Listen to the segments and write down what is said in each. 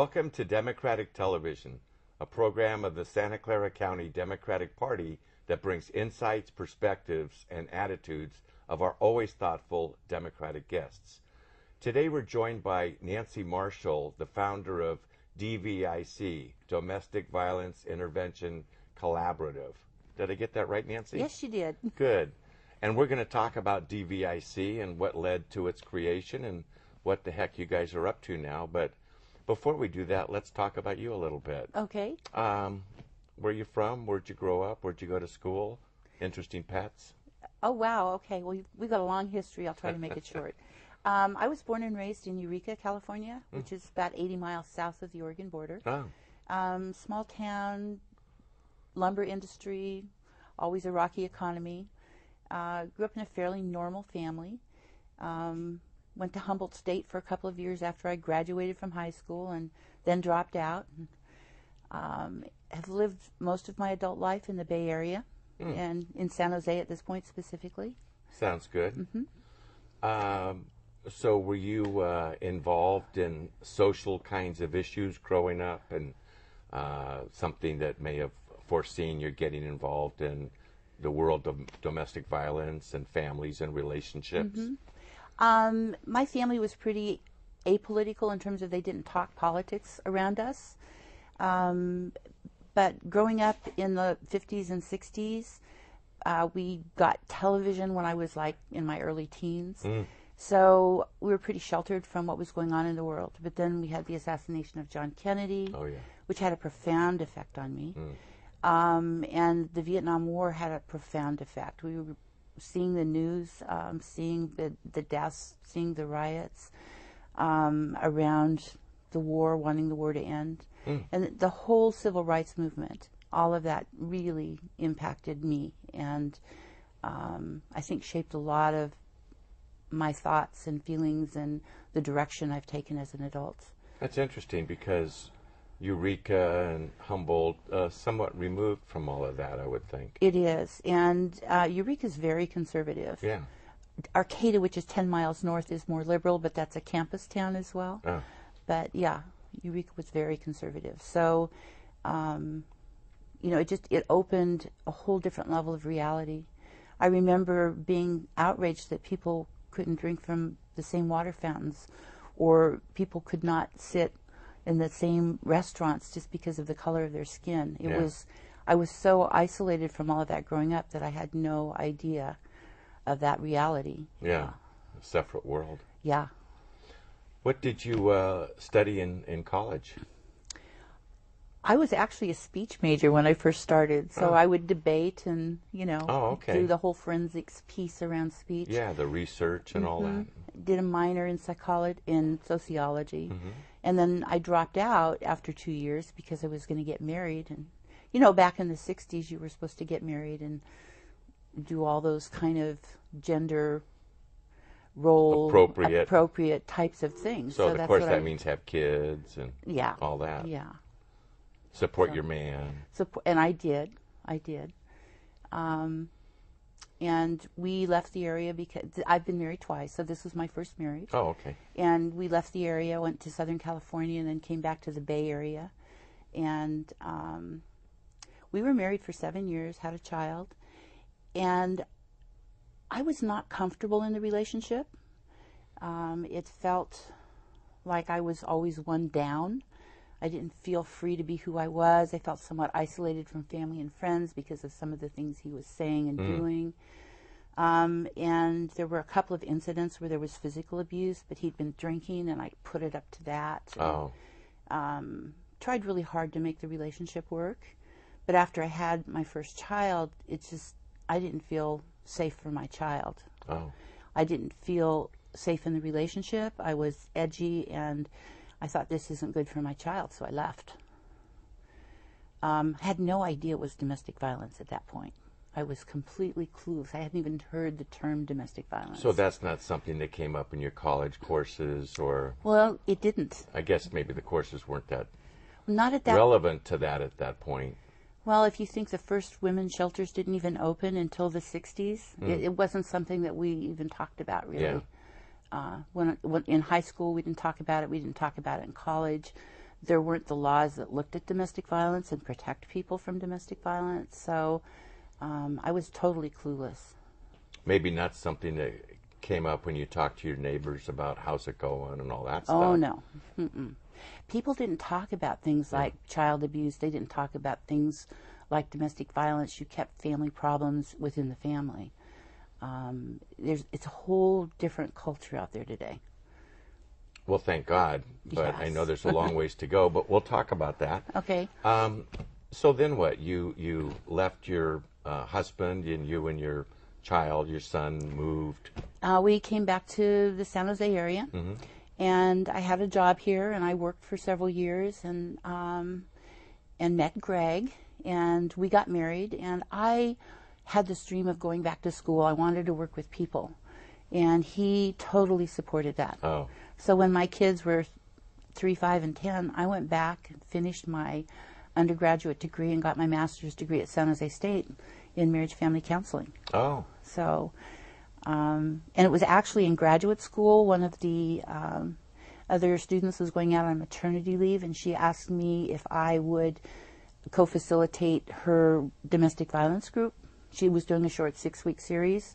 Welcome to Democratic Television, a program of the Santa Clara County Democratic Party that brings insights, perspectives, and attitudes of our always thoughtful Democratic guests. Today we're joined by Nancy Marshall, the founder of DVIC, Domestic Violence Intervention Collaborative. Did I get that right, Nancy? Yes, you did. Good. And we're going to talk about DVIC and what led to its creation and what the heck you guys are up to now. But before we do that, let's talk about you a little bit. Okay. Where are you from? Where'd you grow up? Where'd you go to school? Interesting pets? Oh, wow. Okay. Well, we've got a long history. I'll try to make it short. I was born and raised in Eureka, California, which is about 80 miles south of the Oregon border. Oh. Small town, lumber industry, always a rocky economy. Grew up in a fairly normal family. Went to Humboldt State for a couple of years after I graduated from high school and then dropped out. Have lived most of my adult life in the Bay Area and in San Jose at this point specifically. Sounds good. So were you involved in social kinds of issues growing up, and something that may have foreseen you getting involved in the world of domestic violence and families and relationships? My family was pretty apolitical in terms of they didn't talk politics around us. But growing up in the 50s and 60s, we got television when I was like in my early teens. So we were pretty sheltered from what was going on in the world. But then we had the assassination of John Kennedy, which had a profound effect on me. And the Vietnam War had a profound effect. We were seeing the news, seeing the deaths, seeing the riots around the war, wanting the war to end. And the whole civil rights movement, all of that really impacted me and I think shaped a lot of my thoughts and feelings and the direction I've taken as an adult. That's interesting because Eureka and Humboldt, somewhat removed from all of that, I would think. It is, and Eureka is very conservative. Yeah. Arcata, which is 10 miles north, is more liberal, but that's a campus town as well. Oh. But yeah, Eureka was very conservative. So, it opened a whole different level of reality. I remember being outraged that people couldn't drink from the same water fountains, or people could not sit in the same restaurants just because of the color of their skin. I was so isolated from all of that growing up that I had no idea of that reality. Yeah, a separate world. Yeah. What did you study in college? I was actually a speech major when I first started, so I would debate and, do the whole forensics piece around speech. Yeah, the research and all that. Did a minor in sociology. And then I dropped out after 2 years because I was going to get married. And, back in the 60s, you were supposed to get married and do all those kind of gender role appropriate types of things. So of course that means have kids and all that. Yeah. Support your man. And I did. And we left the area because I've been married twice, so this was my first marriage. Oh, okay. And we left the area, went to Southern California, and then came back to the Bay Area. And we were married for 7 years, had a child. And I was not comfortable in the relationship. It felt like I was always one down. I didn't feel free to be who I was. I felt somewhat isolated from family and friends because of some of the things he was saying and doing. And there were a couple of incidents where there was physical abuse, but he'd been drinking, and I put it up to that. Tried really hard to make the relationship work. But after I had my first child, I didn't feel safe for my child. I didn't feel safe in the relationship. I was edgy, and I thought, this isn't good for my child, so I left. Had no idea it was domestic violence at that point. I was completely clueless. I hadn't even heard the term domestic violence. So that's not something that came up in your college courses, or? Well, it didn't. I guess maybe the courses weren't that not at that relevant to that at that point. Well, if you think the first women's shelters didn't even open until the 60s, it wasn't something that we even talked about, really. When in high school, we didn't talk about it. We didn't talk about it in college. there weren't the laws that looked at domestic violence and protect people from domestic violence. So I was totally clueless. Maybe not something that came up when you talked to your neighbors about how's it going and all that stuff. Oh, no. Mm-mm. People didn't talk about things like child abuse. They didn't talk about things like domestic violence. You kept family problems within the family. It's a whole different culture out there today. Well, thank God, but Yes. I know there's a long ways to go, but we'll talk about that. Okay. So then what? You left your husband, and you and your child, your son, moved. We came back to the San Jose area, and I had a job here, and I worked for several years, and met Greg, and we got married, and I had this dream of going back to school. I wanted to work with people, and he totally supported that. Oh. So when my kids were 3, 5, and 10, I went back and finished my undergraduate degree and got my master's degree at San Jose State in marriage family counseling. Oh. So, and it was actually in graduate school. One of the other students was going out on maternity leave, and she asked me if I would co-facilitate her domestic violence group. She was doing a short 6-week series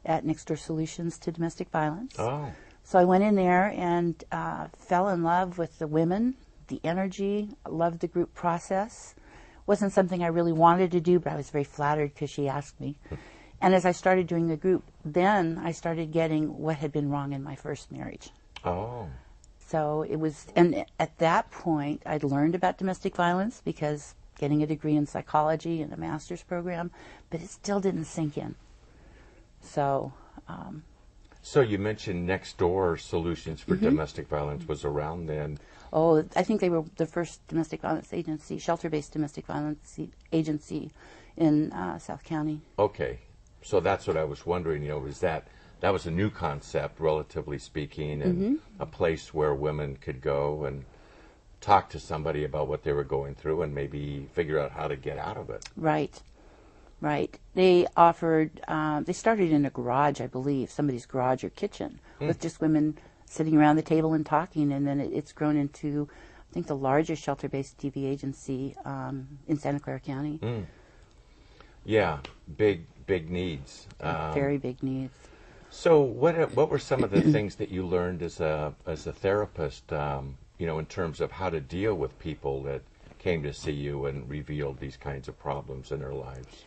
at Next Door Solutions to Domestic Violence. Oh. So I went in there and fell in love with the women, the energy, loved the group process. Wasn't something I really wanted to do, but I was very flattered because she asked me. And as I started doing the group, then I started getting what had been wrong in my first marriage. Oh. So it was, and at that point, I'd learned about domestic violence because getting a degree in psychology and a master's program, but it still didn't sink in. So. So you mentioned Next Door Solutions for Domestic Violence was around then. Oh, I think they were the first domestic violence agency, shelter-based domestic violence agency in South County. Okay. So that's what I was wondering, was that was a new concept, relatively speaking, and a place where women could go and talk to somebody about what they were going through and maybe figure out how to get out of it. Right. They offered, they started in a garage, I believe, somebody's garage or kitchen, with just women sitting around the table and talking, and then it's grown into, I think, the largest shelter-based TV agency in Santa Clara County. Yeah, big needs. Very big needs. So what were some of the things that you learned as a therapist, in terms of how to deal with people that came to see you and revealed these kinds of problems in their lives?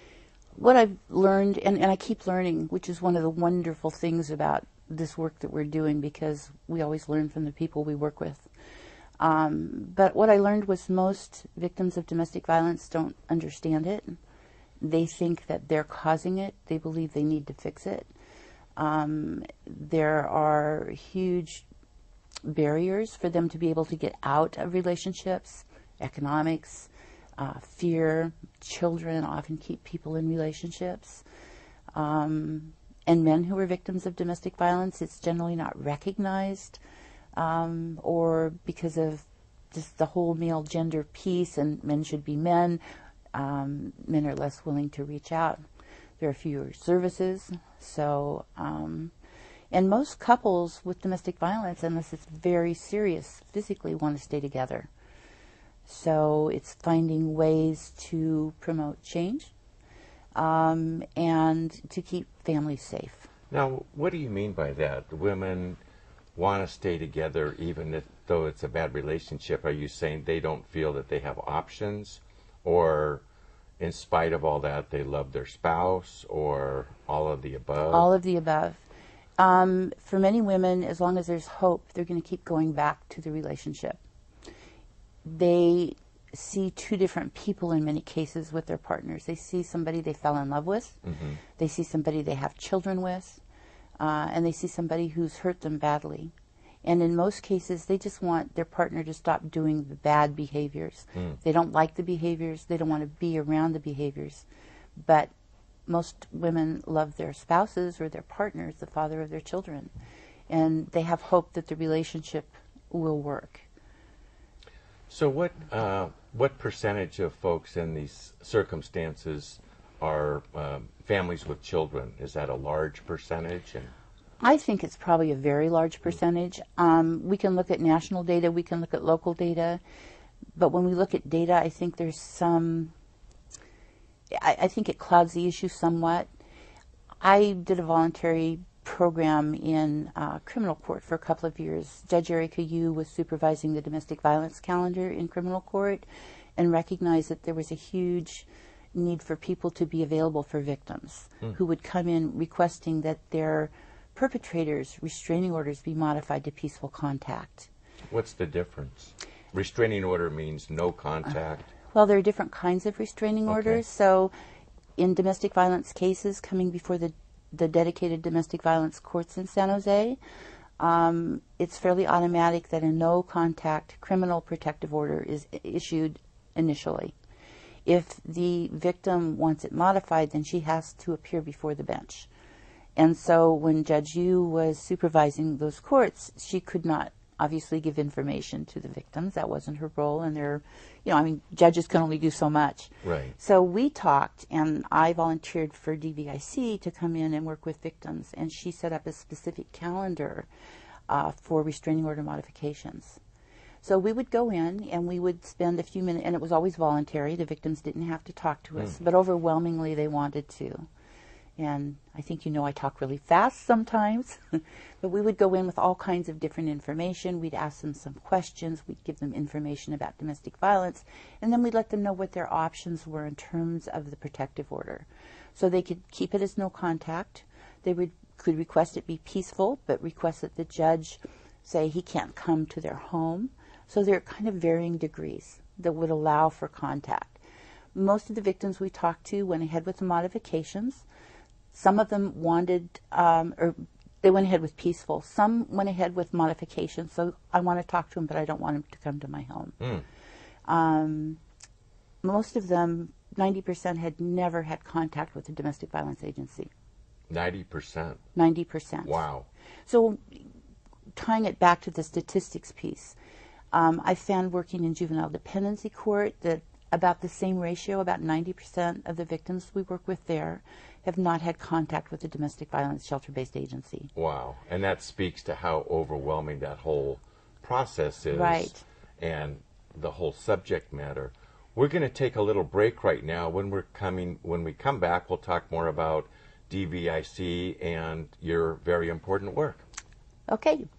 What I've learned, and I keep learning, which is one of the wonderful things about this work that we're doing, because we always learn from the people we work with. But what I learned was most victims of domestic violence don't understand it. They think that they're causing it. They believe they need to fix it. There are huge barriers for them to be able to get out of relationships, economics, fear. Children often keep people in relationships. And men who are victims of domestic violence, it's generally not recognized, or because of just the whole male gender piece, and men should be men, men are less willing to reach out. There are fewer services. So, and most couples with domestic violence, unless it's very serious physically, want to stay together. So it's finding ways to promote change and to keep families safe. Now, what do you mean by that? Women want to stay together even though it's a bad relationship. Are you saying they don't feel that they have options, or in spite of all that, they love their spouse, or all of the above? All of the above. For many women, as long as there's hope, they're going to keep going back to the relationship. They see two different people in many cases with their partners. They see somebody they fell in love with. They see somebody they have children with. And they see somebody who's hurt them badly. And in most cases, they just want their partner to stop doing the bad behaviors. They don't like the behaviors. They don't want to be around the behaviors. But most women love their spouses or their partners, the father of their children. And they have hope that the relationship will work. So what percentage of folks in these circumstances are families with children? Is that a large percentage? I think it's probably a very large percentage. We can look at national data. We can look at local data. But when we look at data, I think there's I think it clouds the issue somewhat. I did a voluntary program in criminal court for a couple of years. Judge Erica Yu was supervising the domestic violence calendar in criminal court and recognized that there was a huge need for people to be available for victims who would come in requesting that their perpetrators' restraining orders be modified to peaceful contact. What's the difference? Restraining order means no contact. Well, there are different kinds of restraining orders. So in domestic violence cases coming before the dedicated domestic violence courts in San Jose, it's fairly automatic that a no contact criminal protective order is issued initially. If the victim wants it modified, then she has to appear before the bench. And so when Judge Yu was supervising those courts, she could not obviously give information to the victims. That wasn't her role, and judges can only do so much. Right. So we talked, and I volunteered for DVIC to come in and work with victims, and she set up a specific calendar for restraining order modifications. So we would go in and we would spend a few minutes, and it was always voluntary. The victims didn't have to talk to us, but overwhelmingly they wanted to. And I think I talk really fast sometimes, but we would go in with all kinds of different information. We'd ask them some questions. We'd give them information about domestic violence, and then we'd let them know what their options were in terms of the protective order. So they could keep it as no contact. They could request it be peaceful, but request that the judge say he can't come to their home. So there are kind of varying degrees that would allow for contact. Most of the victims we talked to went ahead with the modifications. Some of them wanted, or they went ahead with peaceful. Some went ahead with modifications. So I want to talk to him, but I don't want him to come to my home. Most of them, 90%, had never had contact with a domestic violence agency. 90%? 90%. Wow. So tying it back to the statistics piece, I found working in juvenile dependency court that about the same ratio, about 90% of the victims we work with there have not had contact with a domestic violence shelter-based agency. Wow. And that speaks to how overwhelming that whole process is. Right. And the whole subject matter. We're going to take a little break right now. When we come back, we'll talk more about DVIC and your very important work. Okay.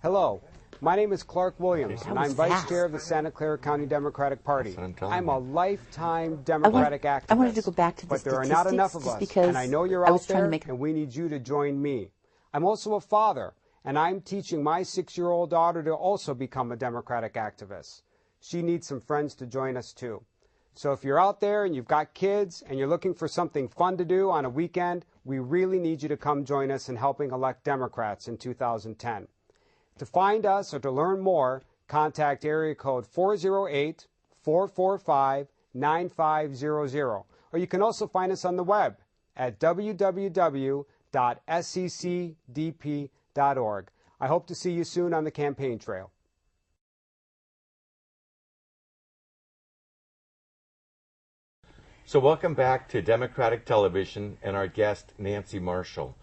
Hello. My name is Clark Williams, and I'm Vice Chair of the Santa Clara County Democratic Party. I'm a lifetime Democratic activist. I wanted to go back to the statistics, but there are not enough of us, and I know you're out there, and we need you to join me. I'm also a father, and I'm teaching my 6-year-old daughter to also become a Democratic activist. She needs some friends to join us, too. So if you're out there and you've got kids and you're looking for something fun to do on a weekend, we really need you to come join us in helping elect Democrats in 2010. To find us or to learn more, contact area code 408-445-9500. Or you can also find us on the web at www.sccdp.org. I hope to see you soon on the campaign trail. So welcome back to Democratic Television and our guest, Nancy Marshall.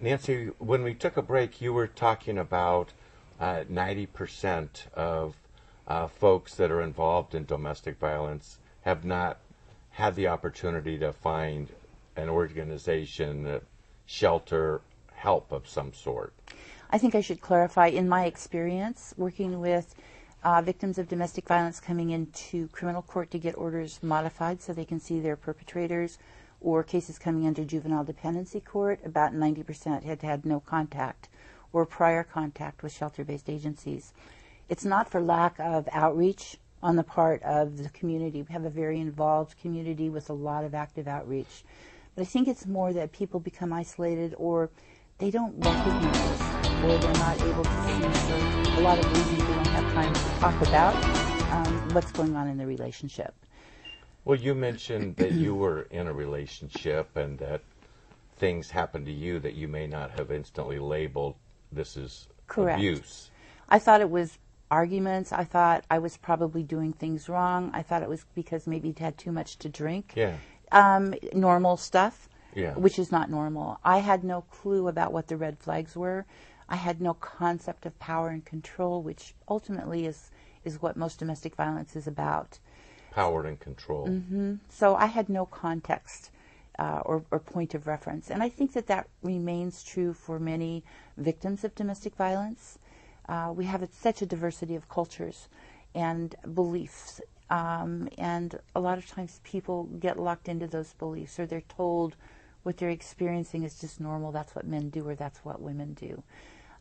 Nancy, when we took a break, you were talking about 90% of folks that are involved in domestic violence have not had the opportunity to find an organization, shelter, help of some sort. I think I should clarify, in my experience working with victims of domestic violence coming into criminal court to get orders modified so they can see their perpetrators, or cases coming under juvenile dependency court, about 90% had had no contact or prior contact with shelter-based agencies. It's not for lack of outreach on the part of the community. We have a very involved community with a lot of active outreach. But I think it's more that people become isolated, or they don't recognize, or they're not able to see, for a lot of reasons we don't have time to talk about what's going on in the relationship. Well, you mentioned that you were in a relationship and that things happened to you that you may not have instantly labeled this is Correct. Abuse. I thought it was arguments. I thought I was probably doing things wrong. I thought it was because maybe he'd had too much to drink. Yeah. Normal stuff, yeah. which is not normal. I had no clue about what the red flags were. I had no concept of power and control, which ultimately is what most domestic violence is about. Power and control. Mm-hmm. So I had no context or point of reference. And I think that remains true for many victims of domestic violence. We have such a diversity of cultures and beliefs. And a lot of times people get locked into those beliefs, or they're told what they're experiencing is just normal. That's what men do, or that's what women do.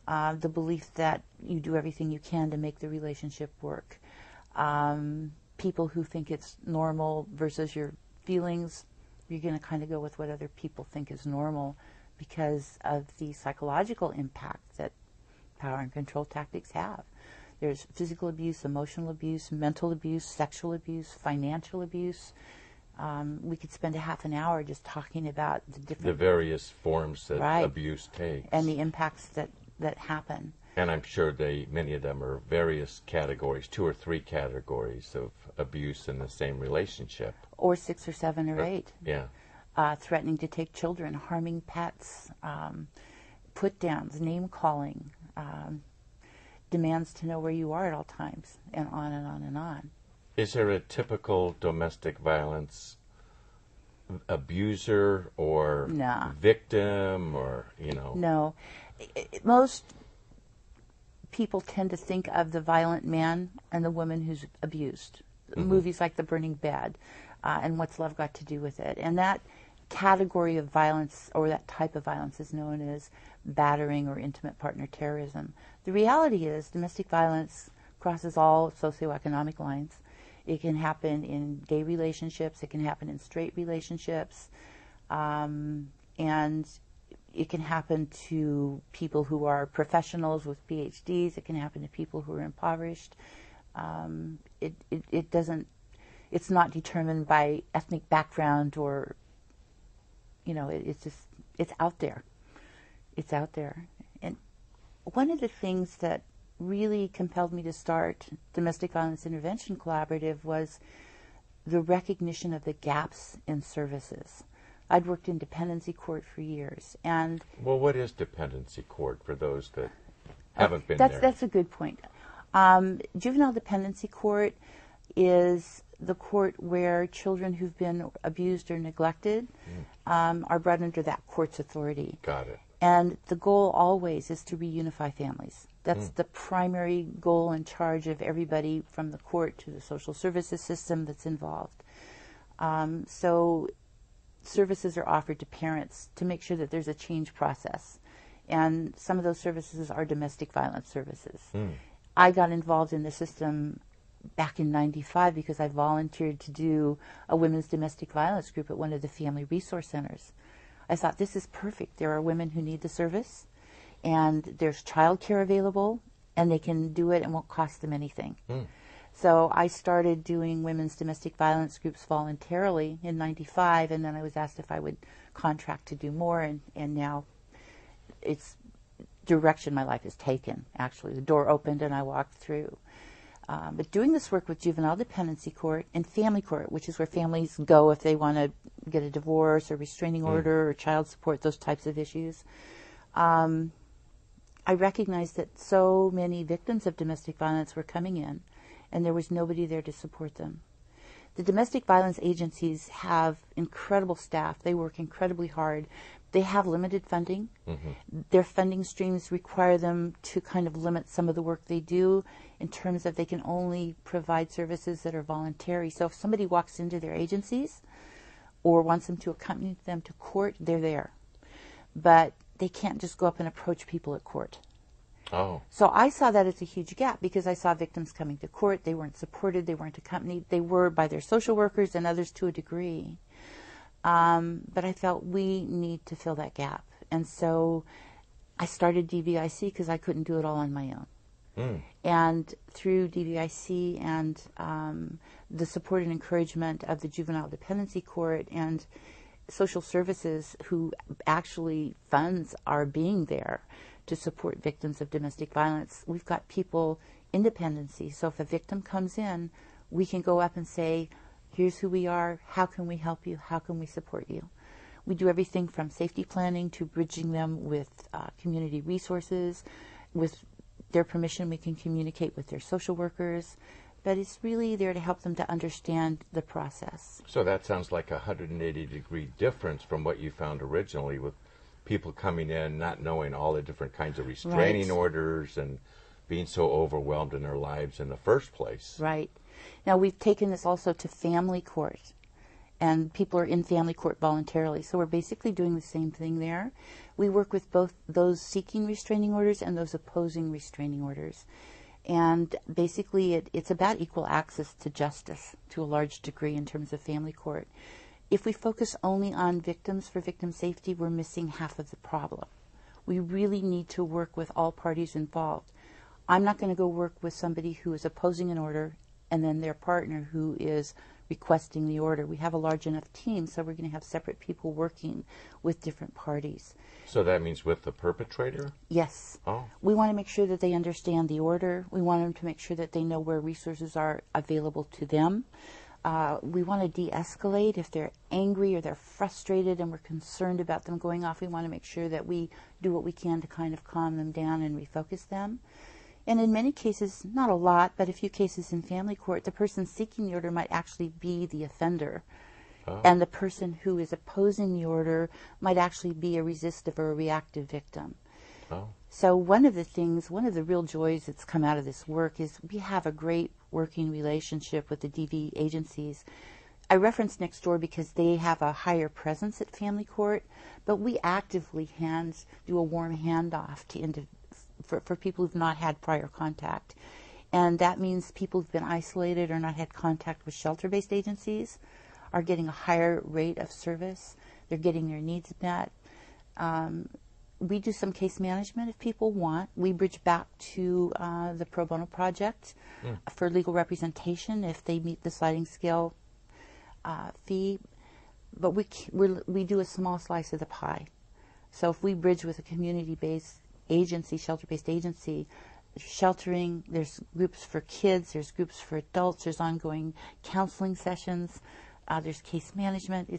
The belief that you do everything you can to make the relationship work. People who think it's normal versus your feelings, you're going to kind of go with what other people think is normal because of the psychological impact that power and control tactics have. There's physical abuse, emotional abuse, mental abuse, sexual abuse, financial abuse. We could spend a half an hour just talking about the various forms that abuse takes. And the impacts that happen. And I'm sure many of them are various categories, 2 or 3 categories of abuse in the same relationship. Or 6 or 7 or 8. Yeah. Threatening to take children, harming pets, put-downs, name-calling, demands to know where you are at all times, and on and on and on. Is there a typical domestic violence abuser or victim or, No. Most people tend to think of the violent man and the woman who's abused. Mm-hmm. Movies like The Burning Bed and What's Love Got to Do with It. And that category of violence, or that type of violence, is known as battering or intimate partner terrorism. The reality is domestic violence crosses all socioeconomic lines. It can happen in gay relationships, it can happen in straight relationships, and it can happen to people who are professionals with PhDs. It can happen to people who are impoverished. It's not determined by ethnic background or, it's out there. It's out there. And one of the things that really compelled me to start Domestic Violence Intervention Collaborative was the recognition of the gaps in services. I'd worked in dependency court for years, and what is dependency court for those that haven't been there? That's a good point. Juvenile dependency court is the court where children who've been abused or neglected are brought under that court's authority. Got it. And the goal always is to reunify families. That's the primary goal and charge of everybody from the court to the social services system that's involved. So services are offered to parents to make sure that there's a change process. And some of those services are domestic violence services. I got involved in the system back in '95 because I volunteered to do a women's domestic violence group at one of the family resource centers. I thought, this is perfect. There are women who need the service, and there's child care available, and they can do it and won't cost them anything. So I started doing women's domestic violence groups voluntarily in '95, and then I was asked if I would contract to do more, and now it's direction my life has taken, actually. The door opened and I walked through. But doing this work with juvenile dependency court and family court, which is where families go if they want to get a divorce or restraining order or child support, those types of issues, I recognized that so many victims of domestic violence were coming in, and there was nobody there to support them. The domestic violence agencies have incredible staff. They work incredibly hard. They have limited funding. Their funding streams require them to kind of limit some of the work they do in terms of they can only provide services that are voluntary. So if somebody walks into their agencies or wants them to accompany them to court, they're there. But they can't just go up and approach people at court. Oh. So I saw that as a huge gap because I saw victims coming to court. They weren't supported. They weren't accompanied. They were by their social workers and others to a degree. But I felt we need to fill that gap. And so I started DVIC because I couldn't do it all on my own. And through DVIC and the support and encouragement of the Juvenile Dependency Court and social services, who actually funds our being there to support victims of domestic violence, we've got people in dependency. So if a victim comes in, we can go up and say, here's who we are, how can we help you, how can we support you? We do everything from safety planning to bridging them with community resources. With their permission, we can communicate with their social workers. But it's really there to help them to understand the process. So that sounds like a 180-degree difference from what you found originally, with people coming in not knowing all the different kinds of restraining orders and being so overwhelmed in their lives in the first place. Right. Now, we've taken this also to family court, and people are in family court voluntarily. So we're basically doing the same thing there. We work with both those seeking restraining orders and those opposing restraining orders. And basically, it's about equal access to justice to a large degree in terms of family court. If we focus only on victims for victim safety, we're missing half of the problem. We really need to work with all parties involved. I'm not going to go work with somebody who is opposing an order and then their partner who is requesting the order. We have a large enough team, so we're going to have separate people working with different parties. So that means with the perpetrator? Yes. Oh. We want to make sure that they understand the order. We want them to make sure that they know where resources are available to them. We want to de-escalate if they're angry or they're frustrated and we're concerned about them going off. We want to make sure that we do what we can to kind of calm them down and refocus them. And in many cases, not a lot, but a few cases in family court, the person seeking the order might actually be the offender. Oh. And the person who is opposing the order might actually be a resistive or a reactive victim. Oh. So one of the real joys that's come out of this work is we have a great working relationship with the DV agencies. I reference Next Door because they have a higher presence at family court, but we actively do a warm handoff to for people who've not had prior contact. And that means people who've been isolated or not had contact with shelter-based agencies are getting a higher rate of service. They're getting their needs met. We do some case management if people want. We bridge back to the Pro Bono Project for legal representation if they meet the sliding scale fee. But we do a small slice of the pie. So if we bridge with a community-based agency, shelter-based agency, sheltering, there's groups for kids, there's groups for adults, there's ongoing counseling sessions, there's case management.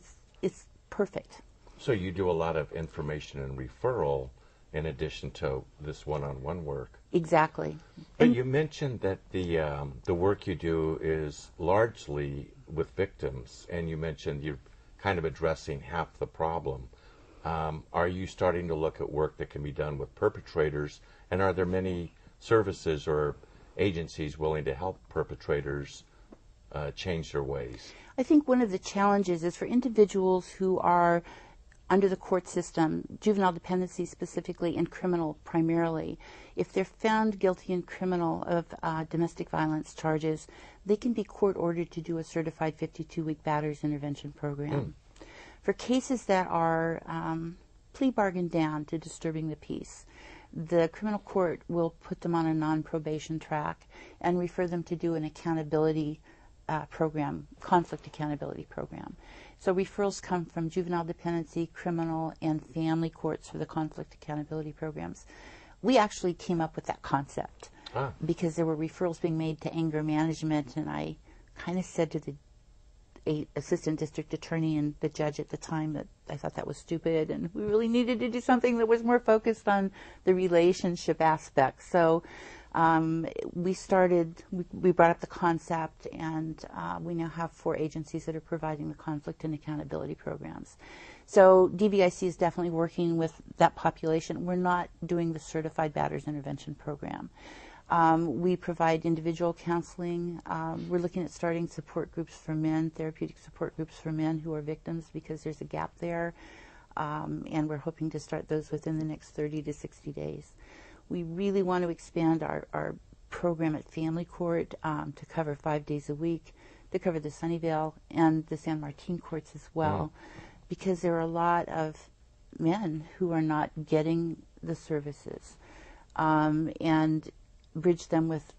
It's perfect. So you do a lot of information and referral in addition to this one-on-one work. Exactly. But you mentioned that the work you do is largely with victims, and you mentioned you're kind of addressing half the problem. Are you starting to look at work that can be done with perpetrators, and are there many services or agencies willing to help perpetrators change their ways? I think one of the challenges is for individuals who are under the court system, juvenile dependency specifically, and criminal primarily. If they're found guilty in criminal of domestic violence charges, they can be court ordered to do a certified 52-week batterers intervention program. For cases that are plea bargained down to disturbing the peace, the criminal court will put them on a non-probation track and refer them to do an accountability program, conflict accountability program. So referrals come from juvenile dependency, criminal, and family courts for the conflict accountability programs. We actually came up with that concept because there were referrals being made to anger management, and I kind of said to the assistant district attorney and the judge at the time that I thought that was stupid, and we really needed to do something that was more focused on the relationship aspect. So we brought up the concept, and we now have 4 agencies that are providing the conflict and accountability programs. So DVIC is definitely working with that population. We're not doing the certified batterers intervention program. We provide individual counseling. We're looking at starting support groups for men, therapeutic support groups for men who are victims, because there's a gap there. And we're hoping to start those within the next 30 to 60 days. We really want to expand our program at family court to cover 5 days a week, to cover the Sunnyvale and the San Martin courts as well, because there are a lot of men who are not getting the services. And bridge them with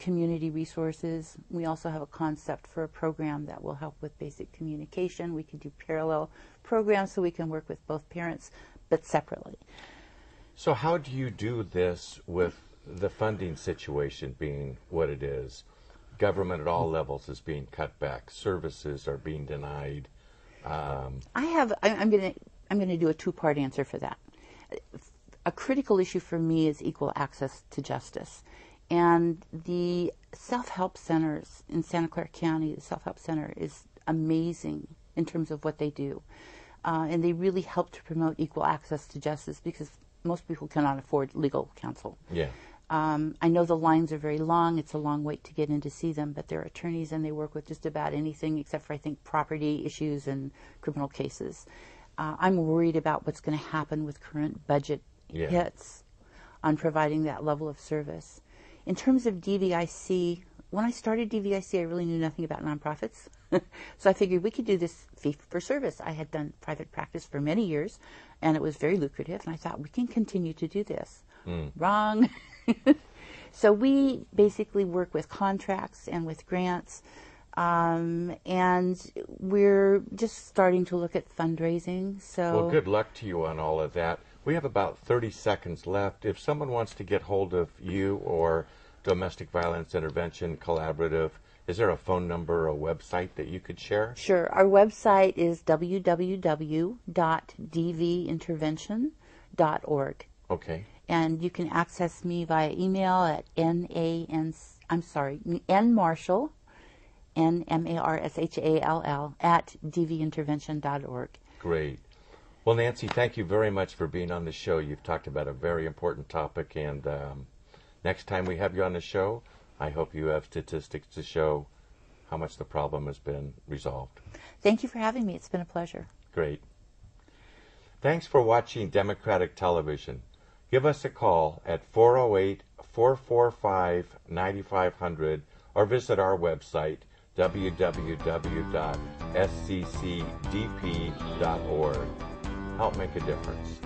community resources. We also have a concept for a program that will help with basic communication. We can do parallel programs so we can work with both parents, but separately. So how do you do this with the funding situation being what it is? Government at all levels is being cut back. Services are being denied. I'm going to do a two-part answer for that. A critical issue for me is equal access to justice. And the self-help centers in Santa Clara County, the self-help center is amazing in terms of what they do. And they really help to promote equal access to justice because most people cannot afford legal counsel. Yeah. I know the lines are very long. It's a long wait to get in to see them, but they're attorneys and they work with just about anything except for, I think, property issues and criminal cases. I'm worried about what's going to happen with current budget hits on providing that level of service. In terms of DVIC, when I started DVIC, I really knew nothing about nonprofits. So I figured we could do this fee for service. I had done private practice for many years, and it was very lucrative, and I thought we can continue to do this. Wrong. So we basically work with contracts and with grants, and we're just starting to look at fundraising. So well, good luck to you on all of that. We have about 30 seconds left. If someone wants to get hold of you or Domestic Violence Intervention Collaborative, is there a phone number or a website that you could share? Sure. Our website is www.dvintervention.org. Okay. And you can access me via email at nmarshall, NMARSHALL, at dvintervention.org. Great. Well, Nancy, thank you very much for being on the show. You've talked about a very important topic, and next time we have you on the show, I hope you have statistics to show how much the problem has been resolved. Thank you for having me. It's been a pleasure. Great. Thanks for watching Democratic Television. Give us a call at 408-445-9500 or visit our website, www.sccdp.org. Help make a difference.